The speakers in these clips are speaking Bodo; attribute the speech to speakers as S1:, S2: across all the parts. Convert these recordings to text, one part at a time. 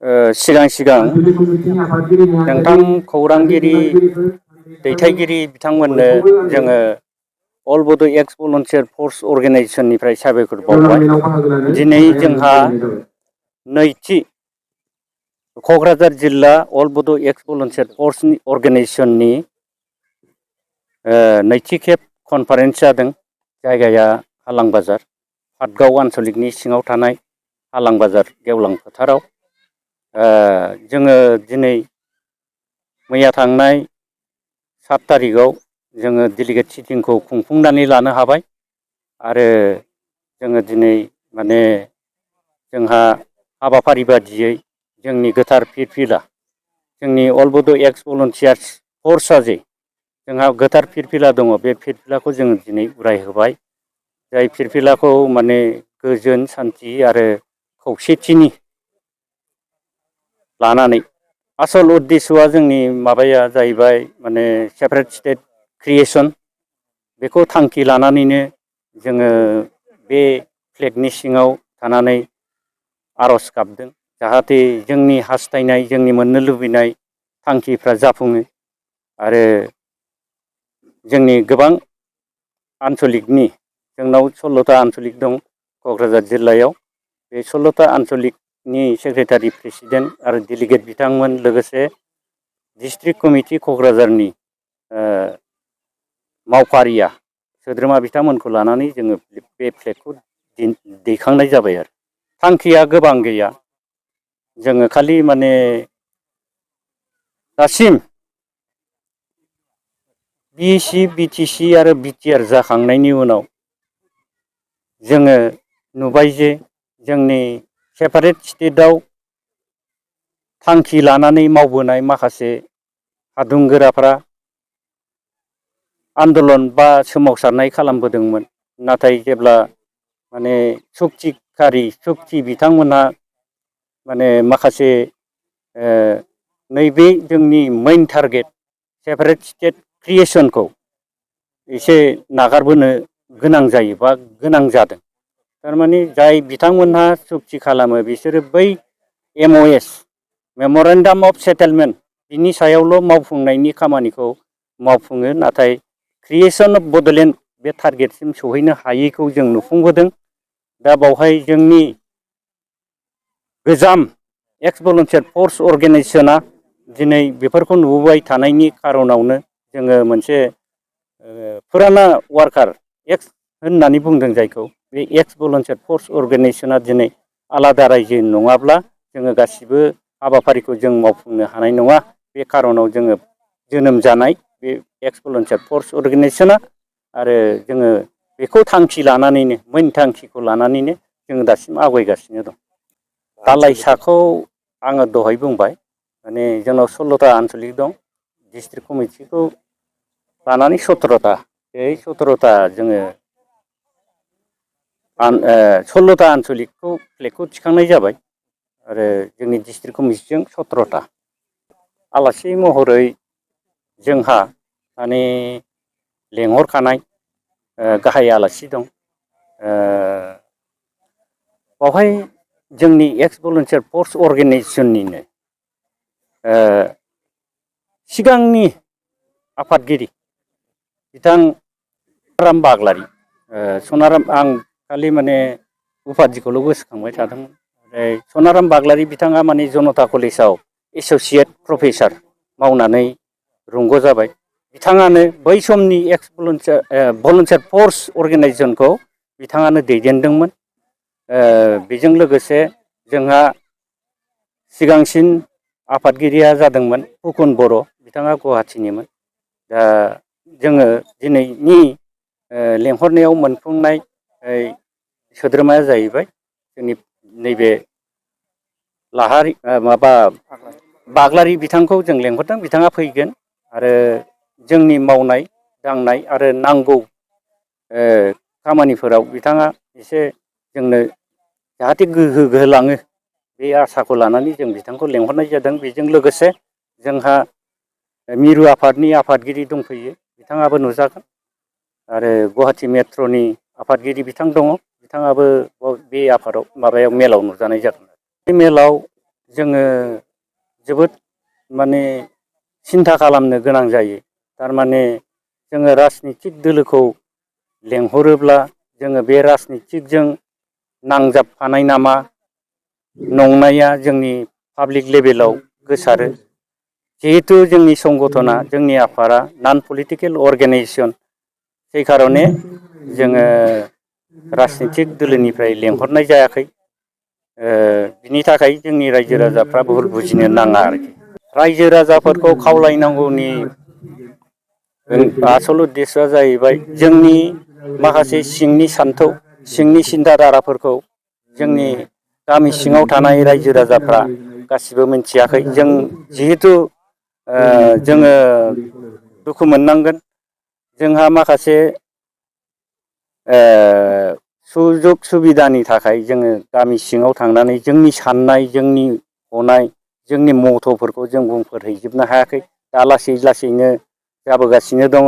S1: सिगां सिगां नोंथां खौरांगिरि दैथायगिरि बिथांमोननो जोङो अल बड' एक्स भलुन्टियार फर्स अर्गेनाइजेसननिफ्राय साबायखर बावबाय। दिनै जोंहा नैथि क'क्राझार जिल्ला अल बड' एक्स भलुन्टियार फर्स अर्गेनाइजेसननि नैथि खेब कनफारेन्स जादों। जायगाया हालां बाजार, पाटगाव आन्सलिकनि सिङाव थानाय हालां बाजार गेवलां फोथाराव। जोङो दिनै मैया थांनाय 7 थारिखआव जोङो डेलिगेट सिटिंखौ खुंफुंनानै लानो हाबाय आरो जोङो दिनै माने जोंहा हाबाफारि बादियै जोंनि गोथार फिरफिला जोंनि अल बड' एक्स भलुन्टियार्स फर्सआ जे जोंहा गोथार फिरफिला दङ, बे फिरफिलाखौ जों दिनै उरायहोबाय। जाय फिरफिलाखौ माने गोजोन सान्थि आरो खौसेथिनि लानानै आसल उद्देस्यआ जोंनि माबाया जाहैबाय माने सेपारेट स्टेट क्रिएसन। बेखौ थांखि लानानैनो जोङो बे फ्लेगनि सिङाव थानानै आर'ज गाबदों जाहाथे जोंनि हास्थायनाय, जोंनि मोननो लुबैनाय थांखिफ्रा जाफुङो आरो जोंनि गोबां आन्सलिकनि जोंनाव 16था आन्सलिक दं क'क्राझार जिल्लायाव। बे 16था आन्सलिकनि सेक्रेटारि, प्रेसिडेन्ट आरो डेलिगेट बिथांमोन, लोगोसे डिस्ट्रिक्ट कमिटि क'क्राझारनि मावफारिया सोद्रोमा बिथांमोनखौ लानानै जोङो बे फ्लेगखौ दैखांनाय जाबाय आरो थांखिया गोबां गैया। जोङो खालि माने दासिम बिटिसि आरो बिटिआर जाखांनायनि उनाव जोङो नुबाय जे जोंनि सेपारेट स्टेटआव थांखि लानानै मावबोनाय माखासे हादुंगोराफ्रा आन्दलन बा सोमावसारनाय खालामबोदोंमोन। नाथाय जेब्ला माने सक्ति बिथांमोनहा माने माखासे नैबे जोंनि मेइन टारगेट सेपारेट स्टेट क्रिएसनखौ एसे नागारबोनो गोनां जायो बा गोनां जादों। थारमाने जाय बिथांमोनहा सक्ति खालामो बिसोरो बै MOS मेम'रेन्डाम अफ सेटेलमेन्ट बिनि सायावल' मावफुंनायनि खामानिखौ मावफुङो, नाथाय क्रिएसन अफ बड'लेण्ड बे टारगेटसिम सहैनो हायैखौ जों नुफुंबोदों। दा बावहाय जोंनि गोजाम एक्स भलुन्टियार फर्स अर्गेनाइजेसना दिनै बेफोरखौ नुबोबाय थानायनि खार'नावनो जोङो मोनसे फुराना वार्कार एक्स होननानै बुंदों जायखौ, बे एक्स भलुन्टियार फर्स अर्गेनाइजेसना दिनै आलादा रायजो नङाब्ला जोङो गासिबो हाबाफारिखौ जों मावफुंनो हानाय नङा। बे खार'नाव जोङो जोनोम जानाय बे एक्स भलुन्टियार फर्स अर्गेनाइजेसना आरो जोङो बेखौ थांखि लानानैनो मेइन थांखिखौ लानानैनो जोङो दासिम आवगायगासिनो दं। आलायसाखौ आङो दहाय बुंबाय, माने जोंनाव 16था आन्सलिक दं। डिस्ट्रिक्ट कमिटिखौ लानानै 17था, बे 17था जोङो 16था आन्सलिकखौ फ्लेगखौ थिखांनाय जाबाय आरो जोंनि डिस्ट्रिक्ट कमिटिजों 17था। आलासि महरै जोंहा माने लेंहरखानाय गाहाय आलासि दं। बावहाय जोंनि एक्स भलुन्टियार फर्स अर्गेनाइजेसननिनो सिगांनि आफादगिरि बिथां सनाराम बाग्लारि, आं खालि माने उपाधिखौल' गोसोखांबाय थादोंमोन। सनाराम बाग्लारि बिथाङा माने जनता कलेजाव एस'सियेट प्रफेसार मावनानै रुंग' जाबाय। बिथाङानो बै समनि एक्स भलुन्टियार फर्स अर्गेनाइजेसनखौ बिथाङानो दैदेनदोंमोन। बेजों लोगोसे जोंहा सिगांसिन आफादगिरिया जादोंमोन फुकन बर', बिथाङा गुवाहाटिनिमोन। दा जोङो दिनैनि लेंहरनायाव मोनफुंनाय सोद्रोमाया जाहैबाय जोंनि नैबे लाहारि बाग्लारि बिथांखौ जों लेंहरदों। बिथाङा फैगोन आरो जोंनि मावनाय दांनाय आरो नांगौ खामानिफोराव बिथाङा एसे जोंनो जाहाथे गोहो होलाङो, बे आसाखौ लानानै जों बिथांखौ लेंहरनाय जादों। बेजों लोगोसे जोंहा मिरु आफादनि आफादगिरि दंफैयो, बिथाङाबो नुजागोन आरो गुवाहाटि मेट्र'नि आफादगिरि बिथां दङ, बिथाङाबो बे आफादाव मेलाव नुजानाय जागोन। बे मेलाव जोङो जोबोद माने सिन्था खालामनो गोनां जायो। थारमाने जोङो राजनितिक दोलोखौ लेंहरोब्ला जोङो बे राजनितिकजों नांजाबफानाय नामा नंनाया जोंनि पाब्लिक लेभेलाव गोसारो। जिहेतु जोंनि संगठना जोंनि आफादा नन पलिटिकेल अर्गेनाइजेसन সেই कारने जोङो राजनितिक दोलोनिफ्राय लेंहरनाय जायाखै। बिनि थाखाय जोंनि रायजो राजाफ्रा भुल बुजिनो नाङा आरोखि। रायजो राजाफोरखौ खावलायनांगौनि आसल उद्देश्यआ जाहैबाय जोंनि माखासे सिंनि सान्थौ सिंनि सिन्था धाराफोरखौ जोंनि गामि सिङाव थानाय रायजो राजाफ्रा गासिबो मिथियाखै। जों जिहेथु जोङो दुखु मोननांगोन जोंहा माखासे सुजुग सुबिदानि थाखाय जोङो गामि सिङाव थांनानै जोंनि साननाय जोंनि हनाय जोंनि मथ'फोरखौ जों बुंफोरहैजोबनो हायाखै। दा लासै लासैनो जाबोगासिनो दङ।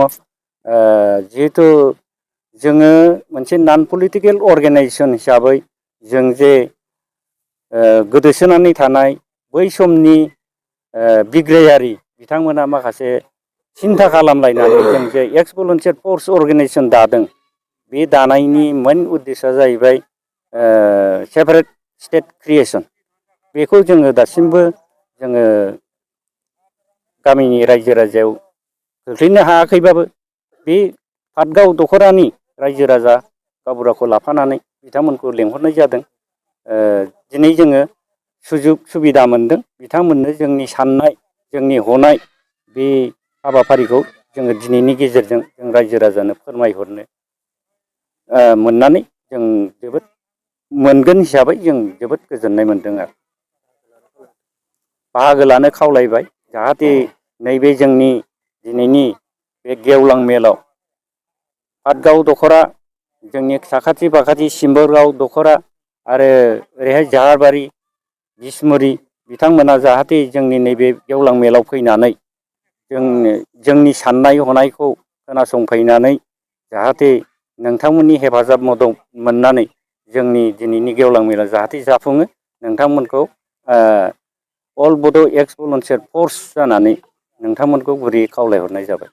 S1: जिहेथु जोङो मोनसे नन पलिटिकेल अर्गेनाइजेसन हिसाबै जों जे गोदोसोनानै थानाय बै समनि बिग्रायारि बिथांमोना माखासे सिन्था खालामलायनानै जों जे एक्स भलुन्टियार फर्स अर्गेनाइजेसन दादों। बे दानायनि मेन उद्देश्यआ जाहैबाय सेपारेट स्टेट क्रिएसन। बेखौ जोङो दासिमबो जोङो गामिनि रायजो राजायाव खोख्लैनो हायाखैबाबो बे पाटगाव दख'रानि रायजो राजा गावबुराखौ लाफानानै बिथांमोनखौ लेंहरनाय जादों। दिनै जोङो सुजुग सुबिदा मोनदों बिथांमोननो जोंनि साननाय जोंनि हनाय बे हाबाफारिखौ जोङो दिनैनि गेजेरजों जों रायजो राजानो फोरमायहरनो मोननानै जों जोबोद मोनगोन हिसाबै जों जोबोद गोजोननाय मोनदों आरो बाहागो लानो खावलायबाय। जाहाथे नैबे जोंनि दिनैनि बे गेवलां मेलाव पाटगाव दख'रा जोंनि साखाथि फाखाथि सिम्बोरगाव दख'रा आरो ओरैहाय जाहारबारि बिसमुरि बिथांमोना जाहाथे जोंनि नैबे गेवलां मेलाव फैनानै जोंनि साननाय हनायखौ खोनासंफैनानै जाहाथे नोंथांमोननि हेफाजाब मदद मोननानै जोंनि दिनैनि गेवलां मेला जाहाथे जाफुङो। नोंथांमोनखौ अल बड' एक्स भलुन्टियार फर्स जानानै नोंथांमोनखौ गुरैयै खावलायहरनाय जाबाय।